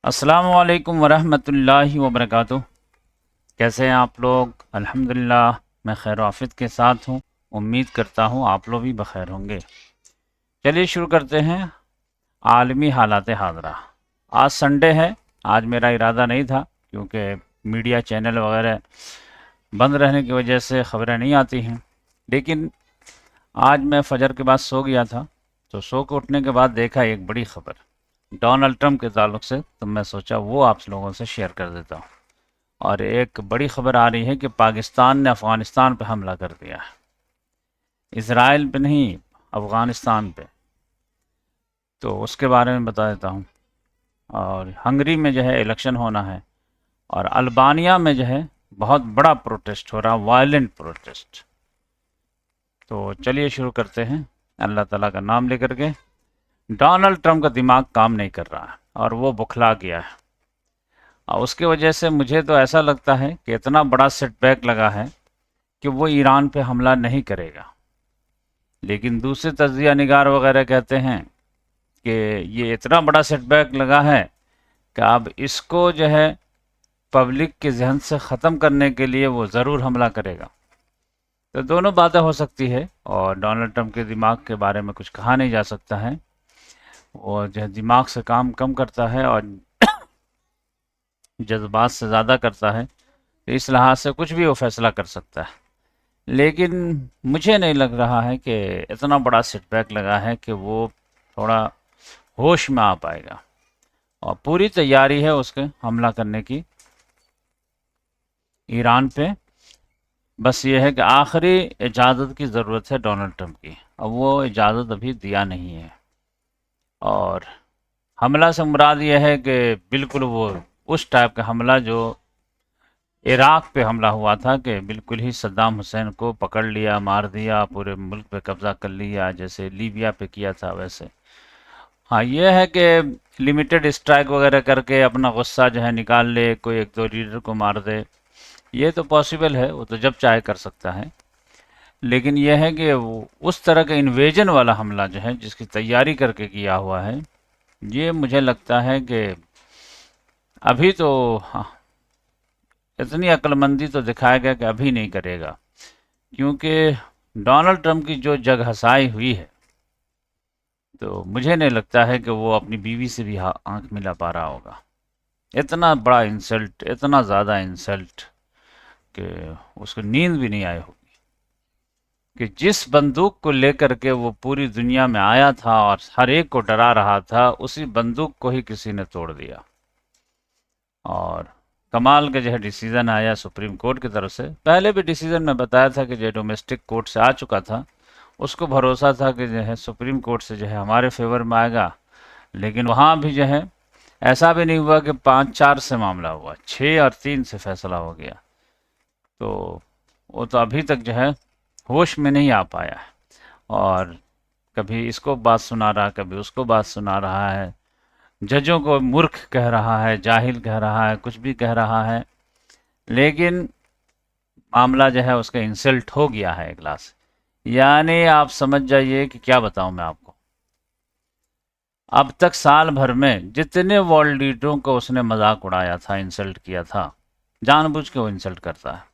अस्सलामुअलैकुम वरहमतुल्लाहि वबरकातुह। कैसे हैं आप लोग? अल्हम्दुलिल्लाह मैं खैर आफियत के साथ हूँ। उम्मीद करता हूँ आप लोग भी बखैर होंगे। चलिए शुरू करते हैं। आलमी हालात हाज़रा। आज संडे है। आज मेरा इरादा नहीं था क्योंकि मीडिया चैनल वगैरह बंद रहने की वजह से ख़बरें नहीं आती हैं। लेकिन आज मैं फजर के बाद सो गया था, तो सो के उठने के बाद देखा एक बड़ी खबर डोनाल्ड ट्रंप के ताल्लुक से, तो मैं सोचा वो आप लोगों से शेयर कर देता हूँ। और एक बड़ी खबर आ रही है कि पाकिस्तान ने अफ़गानिस्तान पे हमला कर दिया है। इसराइल पे नहीं, अफ़गानिस्तान पे। तो उसके बारे में बता देता हूँ। और हंगरी में जो है इलेक्शन होना है, और अल्बानिया में जो है बहुत बड़ा प्रोटेस्ट हो रहा, वायलेंट प्रोटेस्ट। तो चलिए शुरू करते हैं अल्लाह ताला का नाम लेकर के। डोनाल्ड ट्रंप का दिमाग काम नहीं कर रहा है और वो बुखला गया है, और उसकी वजह से मुझे तो ऐसा लगता है कि इतना बड़ा सेटबैक लगा है कि वो ईरान पे हमला नहीं करेगा। लेकिन दूसरे तज्जिया निगार वगैरह कहते हैं कि ये इतना बड़ा सेटबैक लगा है कि अब इसको जो है पब्लिक के जहन से ख़त्म करने के लिए वो ज़रूर हमला करेगा। तो दोनों बातें हो सकती है, और डोनाल्ड ट्रंप के दिमाग के बारे में कुछ कहा नहीं जा सकता है। वो जो है दिमाग से काम कम करता है और जज्बात से ज़्यादा करता है, तो इस लिहाज से कुछ भी वो फैसला कर सकता है। लेकिन मुझे नहीं लग रहा है कि इतना बड़ा सेटबैक लगा है कि वो थोड़ा होश में आ पाएगा, और पूरी तैयारी है उसके हमला करने की ईरान पे। बस ये है कि आखिरी इजाज़त की ज़रूरत है डोनाल्ड ट्रंप की, अब वो इजाज़त अभी दिया नहीं है। और हमला से मुराद ये है कि बिल्कुल वो उस टाइप का हमला जो इराक पे हमला हुआ था, कि बिल्कुल ही सद्दाम हुसैन को पकड़ लिया, मार दिया, पूरे मुल्क पे कब्जा कर लिया, जैसे लीबिया पे किया था वैसे। हाँ, ये है कि लिमिटेड स्ट्राइक वगैरह करके अपना गुस्सा जो है निकाल ले, कोई एक दो लीडर को मार दे, ये तो पॉसिबल है, वो तो जब चाहे कर सकता है। लेकिन यह है कि वो उस तरह का इन्वेजन वाला हमला जो है जिसकी तैयारी करके किया हुआ है, ये मुझे लगता है कि अभी तो हाँ, इतनी अक्लमंदी तो दिखाया गया कि अभी नहीं करेगा। क्योंकि डोनाल्ड ट्रंप की जो जग हंसाई हुई है, तो मुझे नहीं लगता है कि वो अपनी बीवी से भी आंख मिला पा रहा होगा। इतना बड़ा इंसल्ट, इतना ज़्यादा इंसल्ट कि उसको नींद भी नहीं आई होगी। कि जिस बंदूक को लेकर के वो पूरी दुनिया में आया था और हर एक को डरा रहा था, उसी बंदूक को ही किसी ने तोड़ दिया। और कमाल का जो है डिसीज़न आया सुप्रीम कोर्ट की तरफ से। पहले भी डिसीज़न में बताया था कि जो डोमेस्टिक कोर्ट से आ चुका था, उसको भरोसा था कि जो है सुप्रीम कोर्ट से जो है हमारे फेवर में आएगा। लेकिन वहाँ भी जो है ऐसा भी नहीं हुआ कि 5-4 से मामला हुआ, 6 और 3 से फैसला हो गया। तो वो तो अभी तक जो है होश में नहीं आ पाया है, और कभी इसको बात सुना रहा, कभी उसको बात सुना रहा है, जजों को मूर्ख कह रहा है, जाहिल कह रहा है, कुछ भी कह रहा है। लेकिन मामला जो है उसका इंसल्ट हो गया है एक क्लास। यानी आप समझ जाइए कि क्या बताऊं मैं आपको। अब तक साल भर में जितने वर्ल्ड लीडरों को उसने मजाक उड़ाया था, इंसल्ट किया था, जानबूझ के वो इंसल्ट करता है,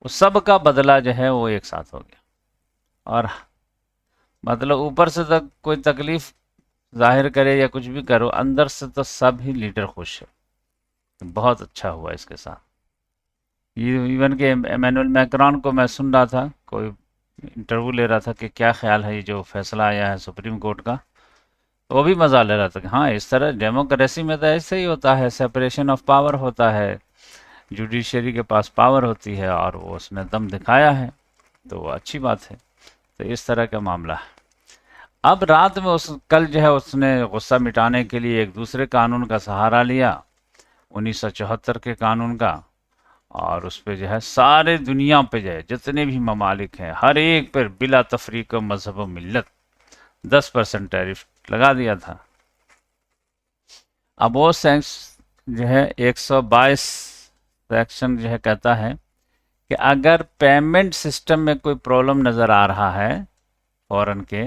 वो सब का बदला जो है वो एक साथ हो गया। और मतलब ऊपर से तक कोई तकलीफ जाहिर करे या कुछ भी करो, अंदर से तो सब ही लीडर खुश है। बहुत अच्छा हुआ इसके साथ। ये इवन के एमेनुअल मैक्रोन को मैं सुन रहा था, कोई इंटरव्यू ले रहा था कि क्या ख्याल है ये जो फैसला आया है सुप्रीम कोर्ट का। तो वो भी मजा ले रहा था कि हाँ, इस तरह डेमोक्रेसी में तो ऐसे ही होता है, सेपरेशन ऑफ पावर होता है, जुडिशरी के पास पावर होती है, और वो उसने दम दिखाया है, तो अच्छी बात है। तो इस तरह का मामला है। अब रात में उस कल जो है उसने गुस्सा मिटाने के लिए एक दूसरे कानून का सहारा लिया, 1974 के कानून का। और उस पे जो है सारे दुनिया पे जो है जितने भी ममालिक हैं, हर एक पर बिला तफरीक व मजहब व मिल्लत 10% टैरिफ लगा दिया था। अब वो सेक्स जो है 122 सेक्शन जो है कहता है कि अगर पेमेंट सिस्टम में कोई प्रॉब्लम नज़र आ रहा है फॉरेन के,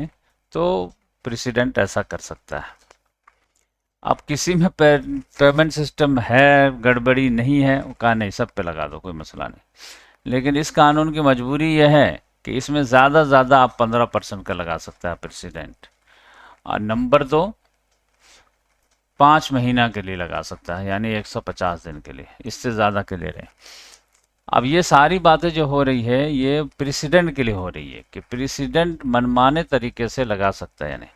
तो प्रेसिडेंट ऐसा कर सकता है। अब किसी में पेमेंट सिस्टम है, गड़बड़ी नहीं है, वो कहा नहीं सब पे लगा दो, कोई मसला नहीं। लेकिन इस कानून की मजबूरी यह है कि इसमें ज़्यादा ज़्यादा आप 15% का लगा सकता है प्रेसिडेंट। और नंबर 2, 5 महीना के लिए लगा सकता है, यानी 150 दिन के लिए, इससे ज़्यादा के लिए रहे। अब ये सारी बातें जो हो रही है ये प्रेसिडेंट के लिए हो रही है कि प्रेसिडेंट मनमाने तरीके से लगा सकता है, यानी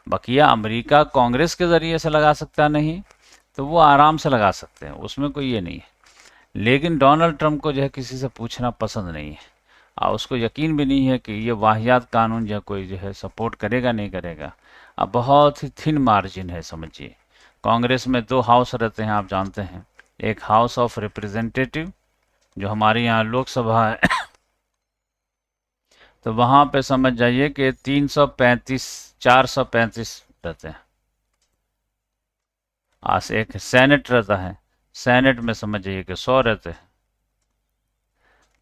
बकिया अमेरिका कांग्रेस के ज़रिए से लगा सकता नहीं, तो वो आराम से लगा सकते हैं, उसमें कोई ये नहीं है। लेकिन डोनाल्ड ट्रंप को जो है किसी से पूछना पसंद नहीं है, और उसको यकीन भी नहीं है कि ये वाहियात कानून जो कोई जो है सपोर्ट करेगा नहीं करेगा। अब बहुत ही थिन मार्जिन है, समझिए। कांग्रेस में 2 हाउस रहते हैं, आप जानते हैं। एक हाउस ऑफ रिप्रेजेंटेटिव जो हमारे यहाँ लोकसभा है तो वहाँ पे समझ जाइए कि 335 435 रहते हैं। आज एक सेनेट रहता है, सेनेट में समझ जाइए कि 100 रहते हैं।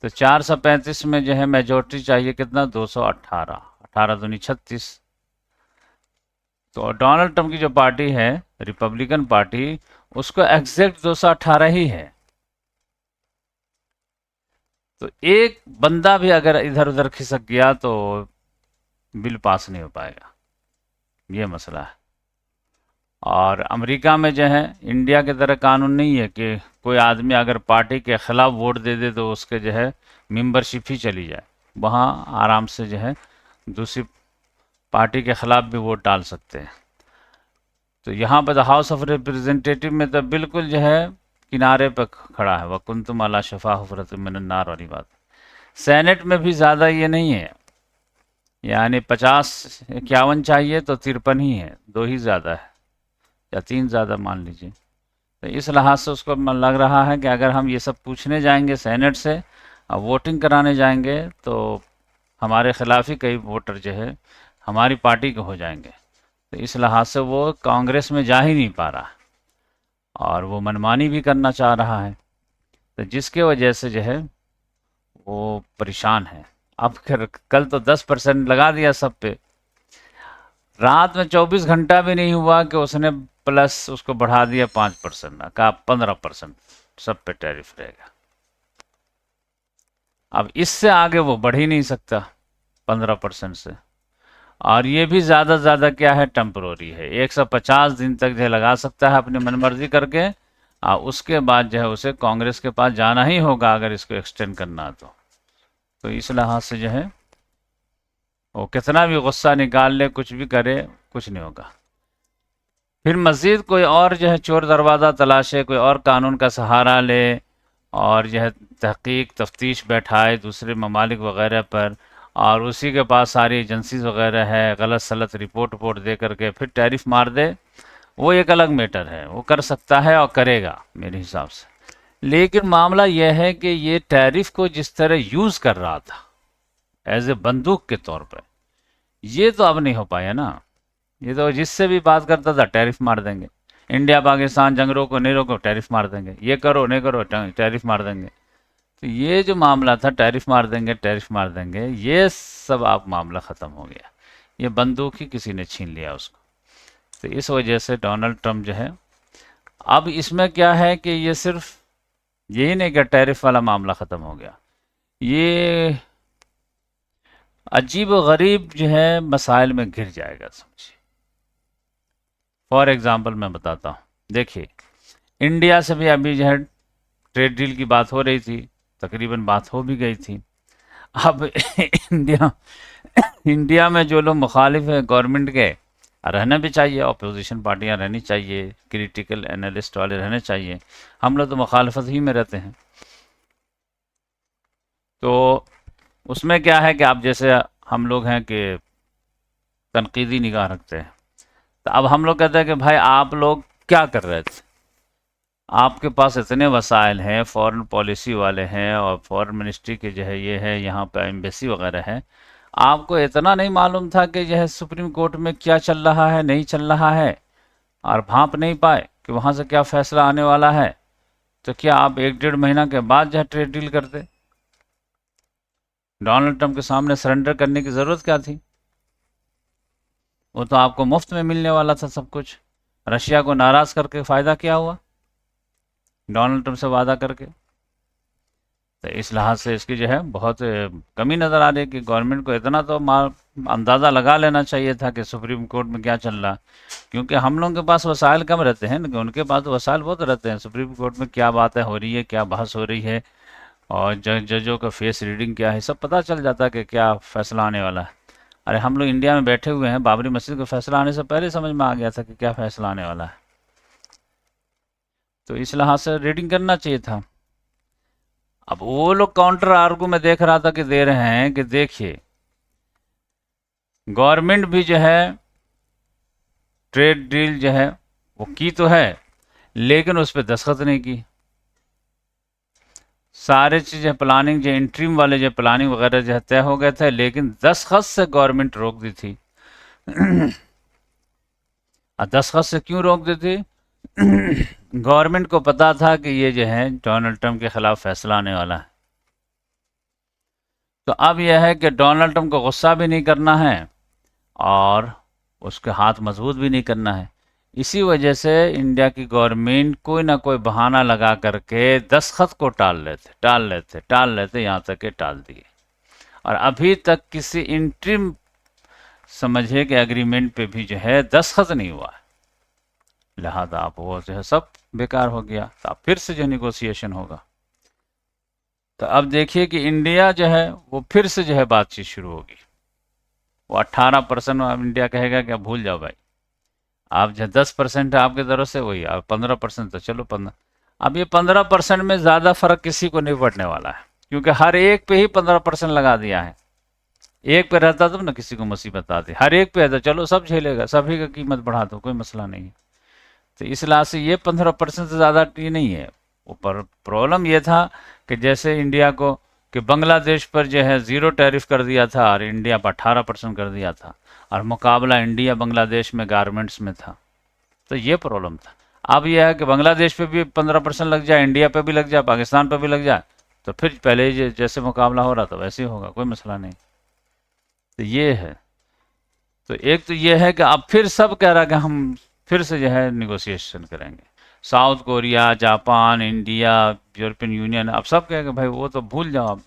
तो 435 में जो है मेजोरिटी चाहिए कितना, 218, 18 दूनी 36। तो डोनाल्ड ट्रंप की जो पार्टी है रिपब्लिकन पार्टी, उसको एग्जैक्ट 218 ही है। तो एक बंदा भी अगर इधर उधर खिसक गया तो बिल पास नहीं हो पाएगा, ये मसला है। और अमेरिका में जो है इंडिया की तरह कानून नहीं है कि कोई आदमी अगर पार्टी के खिलाफ वोट दे दे तो उसके जो है मेंबरशिप ही चली जाए। वहाँ आराम से जो है दूसरी पार्टी के खिलाफ भी वोट डाल सकते हैं। तो यहाँ पर हाउस ऑफ रिप्रेजेंटेटिव में तो बिल्कुल जो है किनारे पर खड़ा है, वह कुंतुम अला शफा हुफरत मिनन नार वाली बात। सेनेट में भी ज़्यादा ये नहीं है, यानी 50-51 चाहिए तो 53 ही है, 2 ही ज़्यादा है या 3 ज़्यादा मान लीजिए। तो इस लिहाज से उसको लग रहा है कि अगर हम ये सब पूछने जाएंगे सेनेट से और वोटिंग कराने जाएंगे तो हमारे खिलाफ ही कई वोटर जो है हमारी पार्टी के हो जाएंगे। तो इस लिहाज से वो कांग्रेस में जा ही नहीं पा रहा और वो मनमानी भी करना चाह रहा है, तो जिसके वजह से जो है वो परेशान है। अब कल तो 10% लगा दिया सब पे, रात में 24 घंटा भी नहीं हुआ कि उसने प्लस उसको बढ़ा दिया 5%, कहा 15% सब पे टैरिफ रहेगा। अब इससे आगे वो बढ़ ही नहीं सकता 15% से। और ये भी ज़्यादा से ज़्यादा क्या है, टेम्परोरी है, 150 दिन तक जो है लगा सकता है अपनी मनमर्जी करके, और उसके बाद जो है उसे कांग्रेस के पास जाना ही होगा अगर इसको एक्सटेंड करना है तो इस लिहाज से जो है वो कितना भी गुस्सा निकाल ले, कुछ भी करे, कुछ नहीं होगा। फिर मज़ीद कोई और जो है चोर दरवाज़ा तलाशे, कोई और कानून का सहारा ले और यह तहकीक तफ्तीश बैठाए दूसरे ममालिक वगैरह पर, और उसी के पास सारी एजेंसीज वगैरह है, गलत सलत रिपोर्ट वपोर्ट दे करके फिर टैरिफ मार दे, वो एक अलग मैटर है, वो कर सकता है और करेगा मेरे हिसाब से। लेकिन मामला यह है कि ये टैरिफ को जिस तरह यूज़ कर रहा था एज ए बंदूक के तौर पर, ये तो अब नहीं हो पाया ना। ये तो जिससे भी बात करता था टैरिफ मार देंगे, इंडिया पाकिस्तान जंग रोको नहीं रोको टैरिफ मार देंगे, ये करो नहीं करो टैरिफ मार देंगे। तो ये जो मामला था टैरिफ मार देंगे टैरिफ मार देंगे, ये सब आप मामला ख़त्म हो गया, ये बंदूक ही किसी ने छीन लिया उसको। तो इस वजह से डोनाल्ड ट्रंप जो है, अब इसमें क्या है कि ये सिर्फ यही नहीं कि टैरिफ वाला मामला ख़त्म हो गया, ये अजीब व गरीब जो है मसाइल में घिर जाएगा, समझिए। फॉर एग्ज़ाम्पल मैं बताता हूँ, देखिए इंडिया से भी अभी जो है ट्रेड डील की बात हो रही थी, तकरीबन बात हो भी गई थी। अब इंडिया इंडिया में जो लोग मुखालिफ है गवर्नमेंट के, रहना भी चाहिए, अपोजिशन पार्टियां रहनी चाहिए, क्रिटिकल एनालिस्ट वाले रहने चाहिए, हम लोग तो मुखालफत ही में रहते हैं। तो उसमें क्या है कि आप जैसे हम लोग हैं कि तनकीदी निगाह रखते हैं, तो अब हम लोग कहते हैं कि भाई आप लोग क्या कर रहे थे, आपके पास इतने वसाइल हैं, फॉरेन पॉलिसी वाले हैं और फॉरेन मिनिस्ट्री के जो है ये है, यहाँ पे एम्बेसी वगैरह है, आपको इतना नहीं मालूम था कि जो है सुप्रीम कोर्ट में क्या चल रहा है नहीं चल रहा है, और भांप नहीं पाए कि वहाँ से क्या फैसला आने वाला है, तो क्या आप 1-1.5 महीना के बाद जो है ट्रेड डील करते? डोनाल्ड ट्रंप के सामने सरेंडर करने की ज़रूरत क्या थी? वो तो आपको मुफ्त में मिलने वाला था सब कुछ, रशिया को नाराज़ करके फ़ायदा क्या हुआ डोनाल्ड ट्रंप से वादा करके? तो इस लिहाज से इसकी जो है बहुत कमी नज़र आ रही है कि गवर्नमेंट को इतना तो अंदाज़ा लगा लेना चाहिए था कि सुप्रीम कोर्ट में क्या चल रहा है, क्योंकि हम लोगों के पास वसाइल कम रहते हैं लेकिन उनके पास तो वसाइल बहुत रहते हैं। सुप्रीम कोर्ट में क्या बातें हो रही है, क्या बहस हो रही है, और जजों का फेस रीडिंग क्या है, सब पता चल जाता है कि क्या फैसला आने वाला है। अरे हम लोग इंडिया में बैठे हुए हैं, बाबरी मस्जिद का फैसला आने से पहले समझ में आ गया था कि क्या फैसला आने वाला है। तो इस लिहाज से रीडिंग करना चाहिए था। अब वो लोग काउंटर आर्गू में देख रहा था कि दे रहे हैं कि देखिए गवर्नमेंट भी जो है ट्रेड डील जो है वो की तो है लेकिन उस पर दस्तखत नहीं की। सारे चीज़ें प्लानिंग जो इंट्रीम वाले जो प्लानिंग वगैरह जो तय हो गए थे लेकिन दस्तखत से गवर्नमेंट रोक दी थी। दस्तखत से क्यों रोक दी थी? गवर्नमेंट को पता था कि ये जो है डोनाल्ड ट्रंप के खिलाफ फैसला आने वाला है। तो अब यह है कि डोनाल्ड ट्रंप को गुस्सा भी नहीं करना है और उसके हाथ मजबूत भी नहीं करना है। इसी वजह से इंडिया की गवर्नमेंट कोई ना कोई बहाना लगा करके दस्तखत को टाल लेते यहाँ तक के टाल दिए। और अभी तक किसी इंट्रीम समझिए कि एग्रीमेंट पे भी जो है दस्तखत नहीं हुआ है। लिहाजा आप वो जो है सब बेकार हो गया। तो अब फिर से जो निगोशिएशन होगा। तो अब देखिए कि इंडिया जो है वो फिर से जो है बातचीत शुरू होगी। वो 18% इंडिया कहेगा कि भूल जाओ भाई, आप जो 10% है आपकी तरफ से वही, आप 15% तो चलो 15। अब ये 15% में ज़्यादा फर्क किसी को नहीं पड़ने वाला है क्योंकि हर एक पे ही 15% लगा दिया है। एक पे रहता तब ना किसी को मुसीबत आती, हर एक पे है तो चलो सब झेलेगा, सभी का कीमत बढ़ा दो, कोई मसला नहीं है। तो इस लिहाज से ये 15% से ज़्यादा ये नहीं है। ऊपर प्रॉब्लम ये था कि जैसे इंडिया को कि बांग्लादेश पर जो है ज़ीरो टैरिफ कर दिया था और इंडिया पर 18% कर दिया था और मुकाबला इंडिया बांग्लादेश में गारमेंट्स में था। तो ये प्रॉब्लम था। अब यह है कि बांग्लादेश पे भी 15% लग जाए, इंडिया पे भी लग जाए, पाकिस्तान पे भी लग जाए, तो फिर पहले जैसे मुकाबला हो रहा था वैसे ही होगा, कोई मसला नहीं। तो ये है। तो एक तो ये है कि अब फिर सब कह रहा है कि हम फिर से जो है निगोशिएशन करेंगे। South Korea, Japan, India, European union, अब सब कहेंगे भाई वो तो भूल जाओ आप।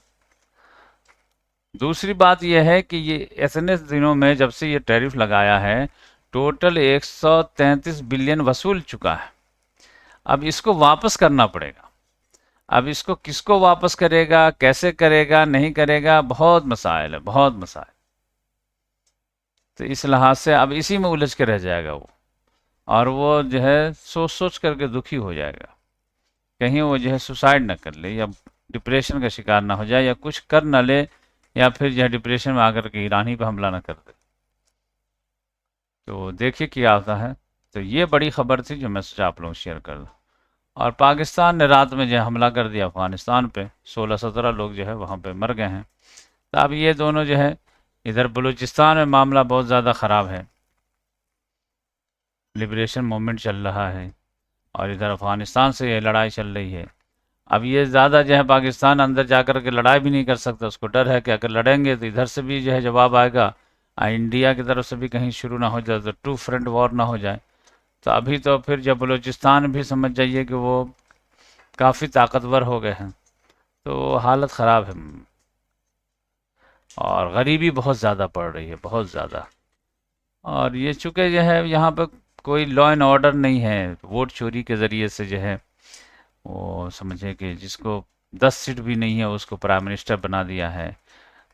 दूसरी बात यह है कि ये इतने दिनों में जब से ये टैरिफ लगाया है टोटल 133 बिलियन वसूल चुका है। अब इसको वापस करना पड़ेगा। अब इसको किसको वापस करेगा, कैसे करेगा, नहीं करेगा, बहुत मसाइल है, बहुत मसाइल। तो इस लिहाज से अब इसी में उलझ के रह जाएगा वो, और वो जो है सोच सोच करके दुखी हो जाएगा। कहीं वो जो है सुसाइड ना कर ले या डिप्रेशन का शिकार ना हो जाए या कुछ कर ना ले या फिर जो है डिप्रेशन में आकर के ईरान ही पे हमला ना कर दे। तो देखिए क्या आता है। तो ये बड़ी खबर थी जो मैं सोचा आप लोग शेयर कर दूँ। और पाकिस्तान ने रात में जो है हमला कर दिया अफगानिस्तान पे, 16-17 लोग जो है वहाँ पे मर गए हैं। तो अब ये दोनों जो है, इधर बलूचिस्तान में मामला बहुत ज़्यादा ख़राब है, लिबरेशन मूवमेंट चल रहा है, और इधर अफगानिस्तान से ये लड़ाई चल रही है। अब ये ज़्यादा जो है पाकिस्तान अंदर जाकर के लड़ाई भी नहीं कर सकता, उसको डर है कि अगर लड़ेंगे तो इधर से भी जो है जवाब आएगा, इंडिया की तरफ से भी कहीं शुरू ना हो जाए, तो टू फ्रंट वॉर ना हो जाए। तो अभी तो फिर जब बलूचिस्तान भी समझ जाइए कि वो काफ़ी ताकतवर हो गए हैं, तो हालत ख़राब है। और गरीबी बहुत ज़्यादा पड़ रही है, बहुत ज़्यादा। और ये चूँकि जो है यहाँ पर कोई लॉ एंड ऑर्डर नहीं है, वोट चोरी के ज़रिए से जो है वो समझे कि जिसको 10 सीट भी नहीं है उसको प्राइम मिनिस्टर बना दिया है,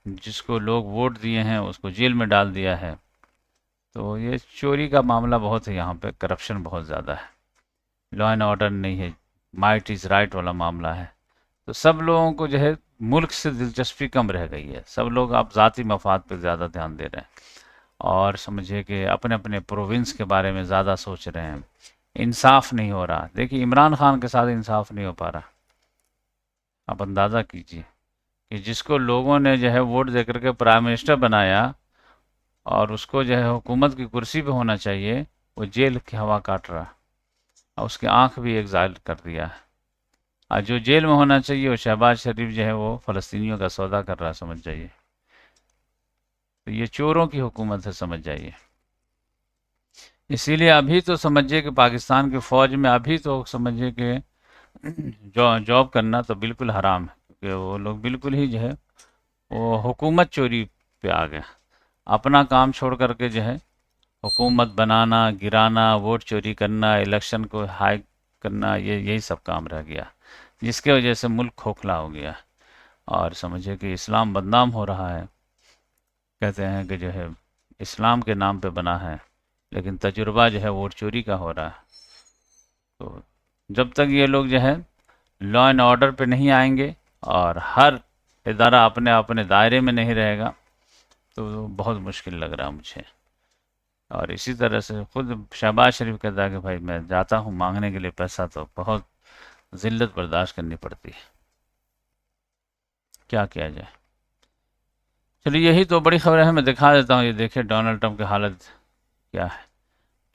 जिसको लोग वोट दिए हैं उसको जेल में डाल दिया है। तो ये चोरी का मामला बहुत है, यहाँ पे करप्शन बहुत ज़्यादा है, लॉ एंड ऑर्डर नहीं है, माइट इज़ राइट वाला मामला है। तो सब लोगों को जो है मुल्क से दिलचस्पी कम रह गई है, सब लोग आप ज़ाती मफाद पर ज़्यादा ध्यान दे रहे हैं और समझिए कि अपने अपने प्रोविंस के बारे में ज़्यादा सोच रहे हैं। इंसाफ नहीं हो रहा। देखिए इमरान खान के साथ इंसाफ नहीं हो पा रहा। आप अंदाज़ा कीजिए कि जिसको लोगों ने जो है वोट दे करके प्राइम मिनिस्टर बनाया और उसको जो है हुकूमत की कुर्सी पे होना चाहिए, वो जेल की हवा काट रहा और उसकी आंख भी एग्जाइल कर दिया है। और जो जेल में होना चाहिए वो शहबाज शरीफ जो है वो फ़लस्तीनियों का सौदा कर रहा है, समझ जाइए। तो ये चोरों की हुकूमत है, समझ जाइए। इसीलिए अभी तो समझिए कि पाकिस्तान की फ़ौज में अभी तो समझिए कि जॉब करना तो बिल्कुल हराम है, क्योंकि वो लोग बिल्कुल ही जो है वो हुकूमत चोरी पे आ गए। अपना काम छोड़ करके जो है हुकूमत बनाना, गिराना, वोट चोरी करना, इलेक्शन को हाइक करना, ये यही सब काम रह गया, जिसके वजह से मुल्क खोखला हो गया। और समझिए कि इस्लाम बदनाम हो रहा है। कहते हैं कि जो है इस्लाम के नाम पे बना है, लेकिन तजुर्बा जो है वोट चोरी का हो रहा है। तो जब तक ये लोग जो है लॉ एंड ऑर्डर पे नहीं आएंगे और हर इदारा अपने अपने दायरे में नहीं रहेगा, तो बहुत मुश्किल लग रहा है मुझे। और इसी तरह से खुद शहबाज शरीफ कहता है कि भाई मैं जाता हूँ मांगने के लिए पैसा, तो बहुत ज़िल्लत बर्दाश्त करनी पड़ती है। क्या किया जाए। चलिए, यही तो बड़ी खबर है, मैं दिखा देता हूँ। ये देखिए डोनाल्ड ट्रंप की हालत क्या है।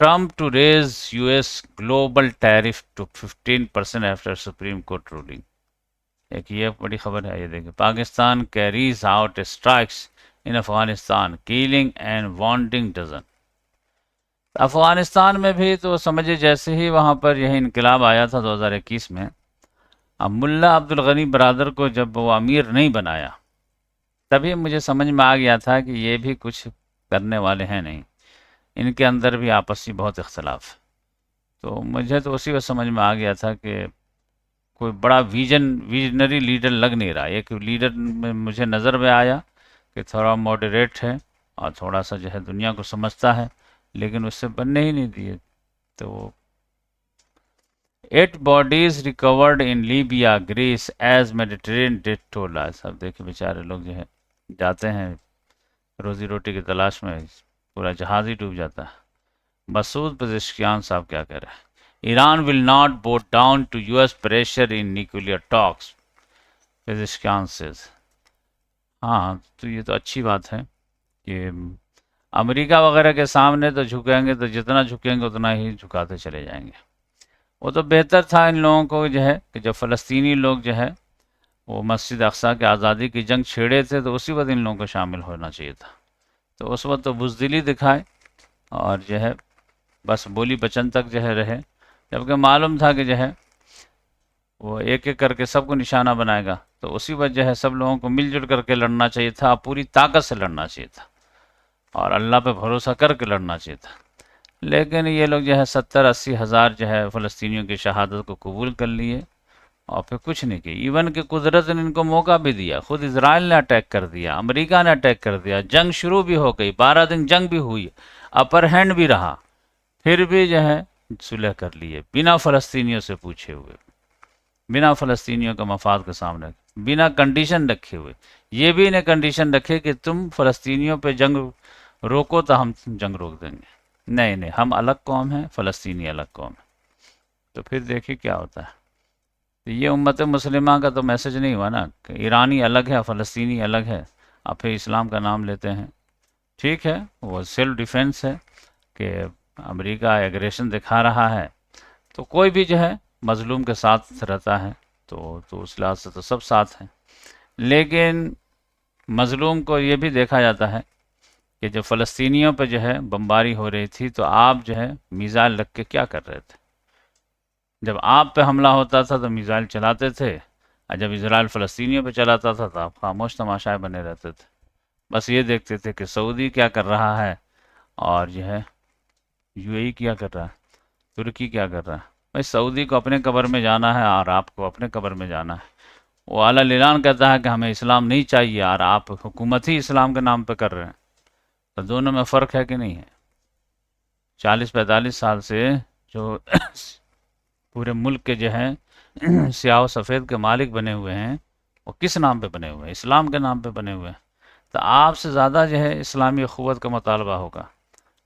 Trump to raise US global tariff to 15% after supreme court ruling. एक ये बड़ी खबर है। ये देखिए, Pakistan carries out strikes in Afghanistan killing and wanting dozen. Afghanistan में भी तो समझिए जैसे ही वहां पर यह इनकलाब आया था 2021 में, अब मुल्ला अब्दुल गनी बरादर को जब वो अमीर नहीं बनाया, तभी मुझे समझ में आ गया था कि ये भी कुछ करने वाले हैं नहीं, इनके अंदर भी आपसी बहुत इख्तलाफ। तो मुझे तो उसी वक्त समझ में आ गया था कि कोई बड़ा विजनरी लीडर लग नहीं रहा। एक लीडर में मुझे नज़र में आया कि थोड़ा मॉडरेट है और थोड़ा सा जो है दुनिया को समझता है, लेकिन उससे बनने ही नहीं दिए। तो 8 bodies recovered in Libya Greece as Mediterranean death toll. सब देखिए बेचारे लोग जो है जाते हैं रोजी रोटी की तलाश में, पूरा जहाज ही डूब जाता है। मसूद पेजेश्कियान साहब क्या कह रहे हैं। Iran will not bow down to US pressure in nuclear talks, Pezeshkian says. हाँ, तो ये तो अच्छी बात है कि अमेरिका वगैरह के सामने तो झुकेंगे, तो जितना झुकेंगे उतना ही झुकाते चले जाएंगे। वो तो बेहतर था इन लोगों को जो है कि जब फ़लस्तीनी लोग जो है वो मस्जिद अक्सा के आज़ादी की जंग छेड़े थे, तो उसी वक्त इन लोगों को शामिल होना चाहिए था। तो उस वक्त तो बुज़दिली दिखाए और जो है बस बोली बचन तक जो है रहे, जबकि मालूम था कि जो है वो एक एक करके सबको निशाना बनाएगा। तो उसी वजह है सब लोगों को मिलजुल करके लड़ना चाहिए था, पूरी ताकत से लड़ना चाहिए था और अल्लाह पे भरोसा करके लड़ना चाहिए था। लेकिन ये लोग जो है 70-80 हज़ार जो है फ़लस्तीनियों की शहादत को कबूल कर लिए और फिर कुछ नहीं किया। इवन कि कुदरत ने इनको मौका भी दिया, खुद इसराइल ने अटैक कर दिया, अमेरिका ने अटैक कर दिया, जंग शुरू भी हो गई, 12 दिन जंग भी हुई, अपर हैंड भी रहा, फिर भी जो है सुलह कर लिए बिना फ़लस्तीनियों से पूछे हुए, बिना फ़लस्तीनियों के मफाद के सामने, बिना कंडीशन रखे हुए। ये भी इन्हें कंडीशन रखे कि तुम फ़लस्तीनियों पे जंग रोको तो हम जंग रोक देंगे। नहीं नहीं, हम अलग कौम है, फ़लस्तीनी अलग कौम है। तो फिर देखिए क्या होता है। तो ये उम्मत मुस्लिमा का तो मैसेज नहीं हुआ ना कि ईरानी अलग है, फ़लस्तीनी अलग है, आप फिर इस्लाम का नाम लेते हैं। ठीक है, वो सेल्फ डिफेंस है कि अमेरिका एग्रेशन दिखा रहा है, तो कोई भी जो है मजलूम के साथ रहता है, तो उस लिहाज से तो सब साथ हैं। लेकिन मजलूम को ये भी देखा जाता है कि जब फ़लस्तीनियों पर जो है बमबारी हो रही थी, तो आप जो है मिसाइल रख के क्या कर रहे थे। जब आप पे हमला होता था तो मिसाइल चलाते थे, और जब इसराइल फ़लस्तीनियों पे चलाता था तो आप खामोश तमाशाए बने रहते थे। बस ये देखते थे कि सऊदी क्या कर रहा है और जो है यूएई क्या कर रहा है, तुर्की क्या कर रहा है। भाई सऊदी को अपने कब्र में जाना है और आपको अपने कब्र में जाना है। वो आला ऐलान कहता है कि हमें इस्लाम नहीं चाहिए और आप हुकूमत ही इस्लाम के नाम पे कर रहे हैं। तो दोनों में फ़र्क है कि नहीं है। 40-45 साल से जो पूरे मुल्क के जो हैं स्याह व सफ़ेद के मालिक बने हुए हैं, वो किस नाम पे बने हुए हैं, इस्लाम के नाम पे बने हुए हैं। तो आपसे ज़्यादा जो है इस्लामी अखुवत का मुतालबा होगा।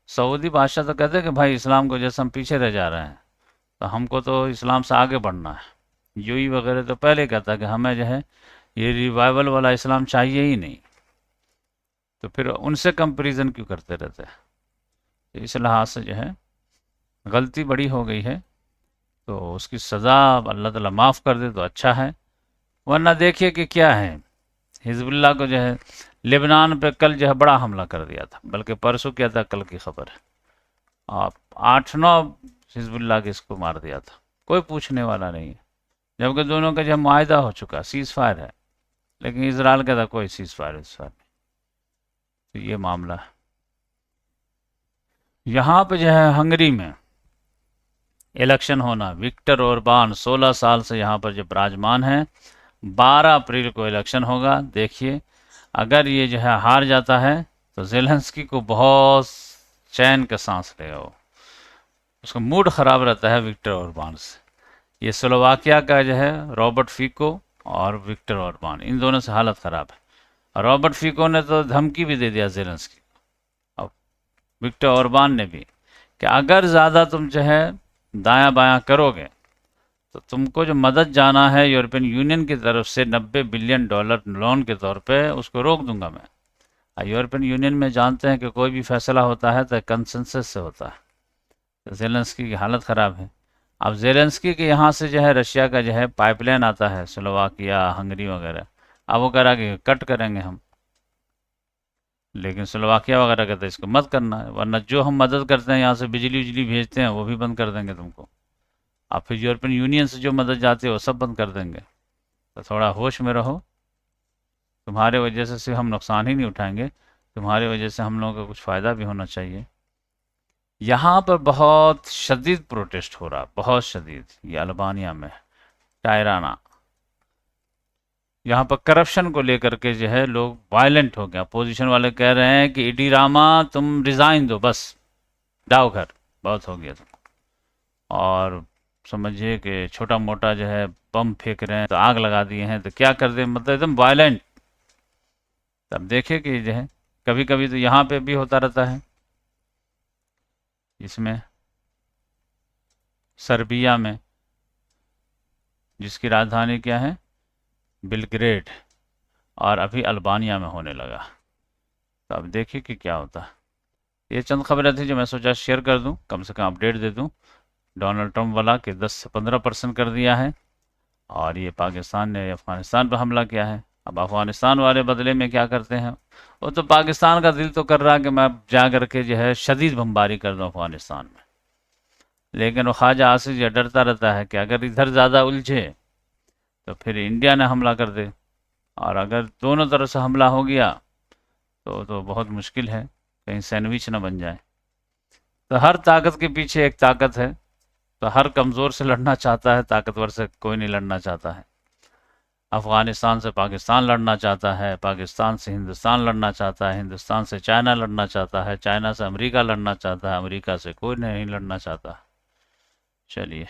सऊदी बादशाह तो कहते हैं कि भाई इस्लाम को जैसे हम पीछे रह जा रहे हैं, तो हमको तो इस्लाम से आगे बढ़ना है। यूएई वगैरह तो पहले कहता है कि हमें जो है ये रिवाइवल वाला इस्लाम चाहिए ही नहीं। तो फिर उनसे कंपेरिजन क्यों करते रहते हैं। तो इस लिहाज से जो है गलती बड़ी हो गई है, तो उसकी सज़ा अल्लाह ताला माफ़ कर दे तो अच्छा है। वरना देखिए कि क्या है, हिजबुल्लाह को जो है लेबनान पे कल जो है बड़ा हमला कर दिया था, बल्कि परसों किया था, कल की खबर है। आप 8-9 हिजबुल्लाह के इसको मार दिया था, कोई पूछने वाला नहीं है। जबकि दोनों का जब मुआहदा हो चुका, सीज फायर है, लेकिन इसराइल का था कोई सीज फायर इस बार नहीं। तो ये मामला है। यहाँ पे जो है हंगरी में इलेक्शन होना, विक्टर ओरबान 16 साल से यहाँ पर जो विराजमान है, 12 अप्रैल को इलेक्शन होगा। देखिए अगर ये जो है हार जाता है तो जेलेंस्की को बहुत चैन का सांस लेगा वो, उसका मूड खराब रहता है विक्टर ओरबान से। ये स्लोवाकिया का जो है रॉबर्ट फीको और विक्टर ओरबान, इन दोनों से हालत ख़राब है। रॉबर्ट फीको ने तो धमकी भी दे दिया जेलेंस्की को, अब विक्टर ओरबान ने भी, कि अगर ज़्यादा तुम जो है दायां बायां करोगे तो तुमको जो मदद जाना है यूरोपियन यूनियन की तरफ से $90 बिलियन लोन के तौर पे, उसको रोक दूंगा मैं। यूरोपियन यूनियन में जानते हैं कि कोई भी फैसला होता है तो कंसेंसस से होता है। तो जेलेंस्की की हालत ख़राब है। अब जेलेंस्की के यहाँ से जो है रशिया का जो है पाइपलाइन आता है, स्लोवाकिया हंगरी वगैरह, अब वो करा के कट करेंगे हम, लेकिन स्लोवाकिया वगैरह कहते हैं इसको मत करना है, वरना जो हम मदद करते हैं यहाँ से बिजली उजली भेजते हैं वो भी बंद कर देंगे तुमको। अब फिर यूरोपियन यूनियन से जो मदद जाती है वो सब बंद कर देंगे। तो थोड़ा होश में रहो, तुम्हारे वजह से सिर्फ हम नुकसान ही नहीं उठाएंगे, तुम्हारी वजह से हम लोगों का कुछ फ़ायदा भी होना चाहिए। यहाँ पर बहुत शदीद प्रोटेस्ट हो रहा, बहुत शदीद, ये अल्बानिया में टायराना। यहाँ पर करप्शन को लेकर के जो है लोग वायलेंट हो गए। अपोजिशन वाले कह रहे हैं कि इडी रामा तुम रिज़ाइन दो, बस जाओ घर, बहुत हो गया तुम। और समझिए कि छोटा मोटा जो है बम फेंक रहे हैं, तो आग लगा दिए हैं, तो क्या कर दे, मतलब एकदम वायलेंट। तब देखिए कि जो है कभी कभी तो यहाँ पे भी होता रहता है, इसमें सर्बिया में, जिसकी राजधानी क्या है, बेलग्रेड, और अभी अल्बानिया में होने लगा। तो अब देखिए कि क्या होता है। ये चंद खबरें थी जो मैं सोचा शेयर कर दूं, कम से कम अपडेट दे दूं। डोनाल्ड ट्रंप वाला कि 10 से 15% कर दिया है, और ये पाकिस्तान ने अफ़गानिस्तान पर हमला किया है। अब अफ़गानिस्तान वाले बदले में क्या करते हैं, वो तो पाकिस्तान का दिल तो कर रहा है कि मैं जा कर के जो है शदीद बमबारी कर दूँ अफ़गानिस्तान में, लेकिन वो ख्वाजा आसिफ ये डरता रहता है कि अगर इधर ज़्यादा उलझे तो फिर इंडिया ने हमला कर दे, और अगर दोनों तरफ से हमला हो गया तो बहुत मुश्किल है, कहीं सैंडविच ना बन जाए। तो हर ताकत के पीछे एक ताकत है, तो हर कमज़ोर से लड़ना चाहता है, ताकतवर से कोई नहीं लड़ना चाहता है। अफ़गानिस्तान से पाकिस्तान लड़ना चाहता है, पाकिस्तान से हिंदुस्तान लड़ना चाहता है, हिंदुस्तान से चाइना लड़ना चाहता है, चाइना से अमेरिका लड़ना चाहता है, अमेरिका से कोई नहीं लड़ना चाहता। चलिए।